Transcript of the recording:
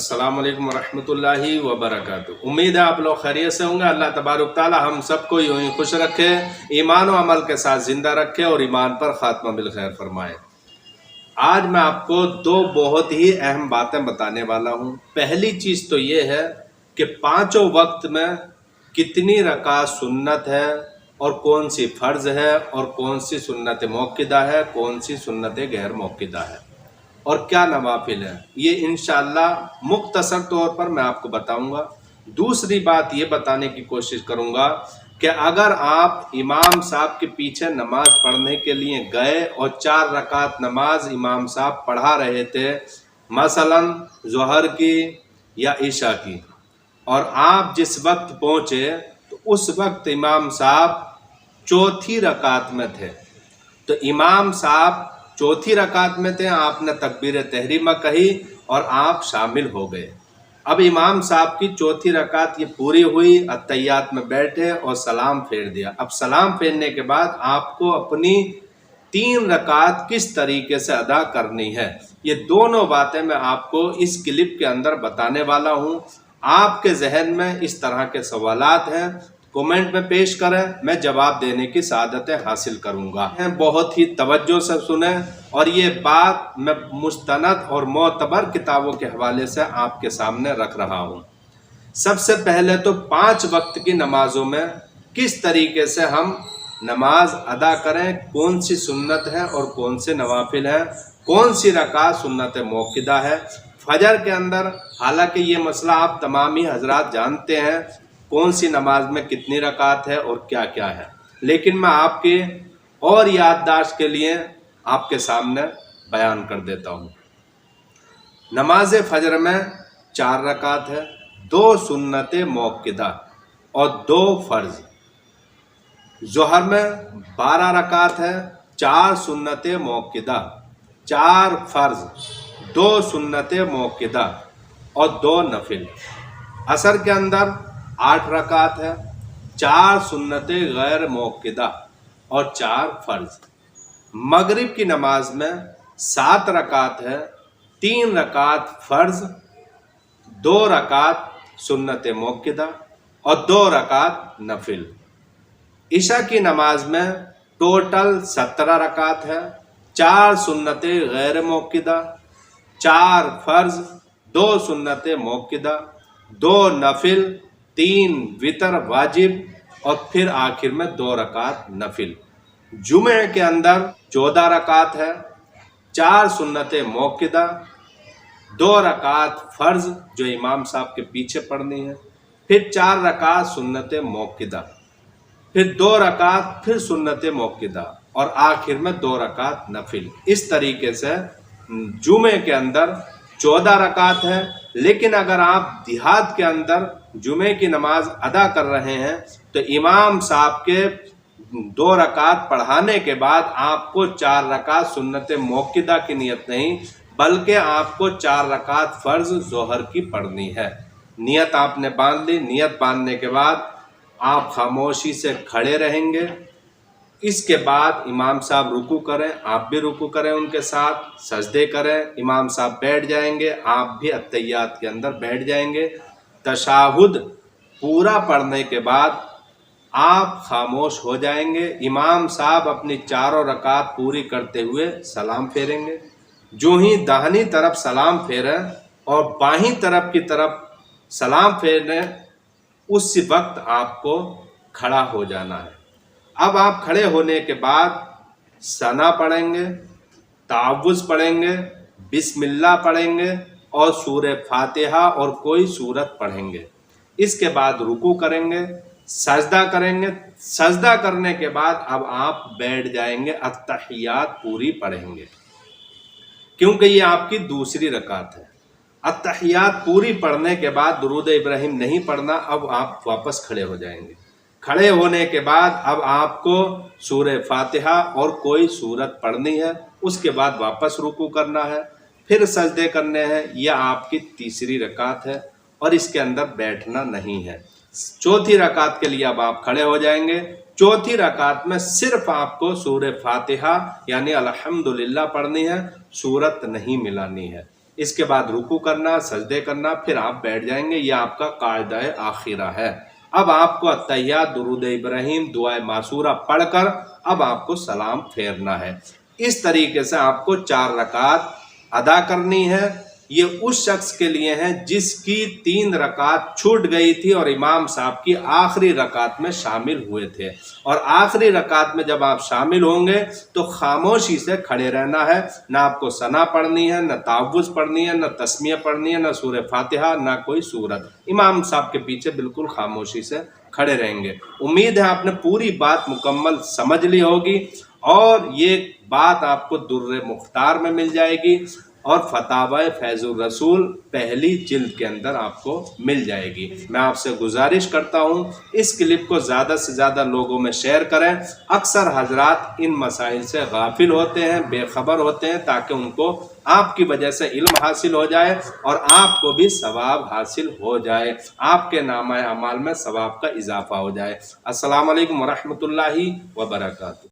अस्सलाम वालेकुम वरहमतुल्लाहि वबरकातुह। उम्मीद है आप लोग खैरियत से होंगे। अल्लाह तबारक ताला हम सबको यूं ही खुश रखे, ईमान और अमल के साथ जिंदा रखे और ईमान पर खात्मा बिल खैर फरमाए। आज मैं आपको दो बहुत ही अहम बातें बताने वाला हूं। पहली चीज़ तो ये है कि पांचों वक्त में कितनी रकात सुन्नत है और कौन सी फ़र्ज़ है और कौन सी सुन्नत मौक़िदा है, कौन सी सुन्नत गैर मौक़िदा है और क्या नवाफिल है, ये इंशाअल्लाह मुख्तसर तौर पर मैं आपको बताऊंगा। दूसरी बात ये बताने की कोशिश करूंगा कि अगर आप इमाम साहब के पीछे नमाज पढ़ने के लिए गए और 4 रकात नमाज इमाम साहब पढ़ा रहे थे, मसलन ज़ोहर की या ईशा की, और आप जिस वक्त पहुँचे तो उस वक्त इमाम साहब चौथी रकात में थे, तो इमाम साहब चौथी रकात में थे, आपने तकबीर तहरीमा कही और आप शामिल हो गए। अब इमाम साहब की चौथी रकात ये पूरी हुई, अत्तहियात में बैठे और सलाम फेर दिया। अब सलाम फेरने के बाद आपको अपनी 3 रकात किस तरीके से अदा करनी है, ये दोनों बातें मैं आपको इस क्लिप के अंदर बताने वाला हूँ। आपके जहन में इस तरह के सवालात हैं, कमेंट में पेश करें, मैं जवाब देने की सआदतें हासिल करूंगा। बहुत ही तवज्जो से सुने और ये बात मैं मुस्तनद और मोतबर किताबों के हवाले से आपके सामने रख रहा हूँ। सबसे पहले तो 5 वक्त की नमाजों में किस तरीके से हम नमाज अदा करें, कौन सी सुन्नत है और कौन से नवाफिल है, कौन सी रकात सुन्नत मौक़िदा है। फजर के अंदर हालांकि ये मसला आप तमाम ही हजरात जानते हैं, कौन सी नमाज में कितनी रकात है और क्या क्या है, लेकिन मैं आपके और याददाश्त के लिए आपके सामने बयान कर देता हूँ। नमाज फजर में 4 रकात है, 2 सुन्नत मौक़िदा और 2 फ़र्ज़। ज़ोहर में 12 रकात है, 4 सुन्नत मौक़िदा, 4 फ़र्ज़, 2 सुन्नत मौक़िदा और 2 नफिल। असर के अंदर 8 रकात है, 4 सुन्नत गैर मौक़िदा और 4 फ़र्ज़। मगरिब की नमाज में 7 रकात है, 3 रकात फ़र्ज़, 2 रकात सुन्नत मौक़िदा और 2 रकात नफिल। इशा की नमाज में टोटल 17 रकात है, 4 सुन्नत गैर मौक़िदा, 4 फ़र्ज़, 2 सुन्नत मौक़िदा, 2 नफिल, 3 वितर वाजिब और फिर आखिर में 2 रकात नफिल। जुमे के अंदर 14 रकात है, 4 सुन्नत मौक़िदा, 2 रकात फ़र्ज़ जो इमाम साहब के पीछे पढ़नी है, फिर 4 रकात सुन्नत मौक़िदा, फिर 2 रकात फिर सुन्नत मौक़िदा और आखिर में 2 रकात नफिल। इस तरीके से जुमे के अंदर 14 रकात है। लेकिन अगर आप देहात के अंदर जुमे की नमाज अदा कर रहे हैं तो इमाम साहब के 2 रकात पढ़ाने के बाद आपको 4 रकात सुन्नत मौक़िदा की नियत नहीं, बल्कि आपको 4 रकात फ़र्ज़ ज़ोहर की पढ़नी है। नियत आपने बांध ली। नियत बांधने के बाद आप खामोशी से खड़े रहेंगे। इसके बाद इमाम साहब रुकू करें, आप भी रुकू करें, उनके साथ सजदे करें। इमाम साहब बैठ जाएंगे, आप भी अत्तहियात के अंदर बैठ जाएंगे। तशाहुद पूरा पढ़ने के बाद आप खामोश हो जाएंगे। इमाम साहब अपनी 4 रकात पूरी करते हुए सलाम फेरेंगे। जो ही दाहिनी तरफ सलाम फेरें और बाहीं तरफ की तरफ सलाम फेरें, उस वक्त आपको खड़ा हो जाना है। अब आप खड़े होने के बाद सना पढ़ेंगे, तावुज़ पढ़ेंगे, बिस्मिल्लाह पढ़ेंगे और सूरह फातिहा और कोई सूरत पढ़ेंगे। इसके बाद रुकू करेंगे, सजदा करेंगे। सजदा करने के बाद अब आप बैठ जाएंगे, अत्तहियात पूरी पढ़ेंगे, क्योंकि ये आपकी दूसरी रकात है। अत्तहियात पूरी पढ़ने के बाद दुरूद इब्राहिम नहीं पढ़ना, अब आप वापस खड़े हो जाएंगे। खड़े होने के बाद अब आपको सूरह फातिहा और कोई सूरत पढ़नी है। उसके बाद वापस रुकू करना है, फिर सजदे करने हैं। यह आपकी तीसरी रकात है और इसके अंदर बैठना नहीं है। चौथी रकात के लिए अब आप खड़े हो जाएंगे। चौथी रकात में सिर्फ आपको सूरह फातिहा यानी अल्हम्दुलिल्लाह पढ़नी है, सूरत नहीं मिलानी है। اس کے بعد رکوع کرنا، سجدے کرنا، پھر آپ بیٹھ جائیں گے. یہ آپ کا قاعدہ آخرہ ہے. اب آپ کو التحیات، درود ابراہیم، دعائے معصورہ پڑھ کر اب آپ کو سلام پھیرنا ہے. اس طریقے سے آپ کو 4 رکعات ادا کرنی ہے. یہ اس شخص کے لیے ہے جس کی 3 رکعات چھوٹ گئی تھی اور امام صاحب کی آخری رکعت میں شامل ہوئے تھے. اور آخری رکعت میں جب آپ شامل ہوں گے تو خاموشی سے کھڑے رہنا ہے. نہ آپ کو ثنا پڑھنی ہے، نہ تعوذ پڑھنی ہے، نہ تسمیہ پڑھنی ہے، نہ سورہ فاتحہ، نہ کوئی سورت. امام صاحب کے پیچھے بالکل خاموشی سے کھڑے رہیں گے. امید ہے آپ نے پوری بات مکمل سمجھ لی ہوگی اور یہ بات آپ کو در مختار میں مل جائے گی اور فتاوی فیض الرسول پہلی جلد کے اندر آپ کو مل جائے گی. میں آپ سے گزارش کرتا ہوں اس کلپ کو زیادہ سے زیادہ لوگوں میں شیئر کریں. اکثر حضرات ان مسائل سے غافل ہوتے ہیں، بے خبر ہوتے ہیں، تاکہ ان کو آپ کی وجہ سے علم حاصل ہو جائے اور آپ کو بھی ثواب حاصل ہو جائے، آپ کے نامہ اعمال میں ثواب کا اضافہ ہو جائے. السلام علیکم ورحمۃ اللہ وبرکاتہ.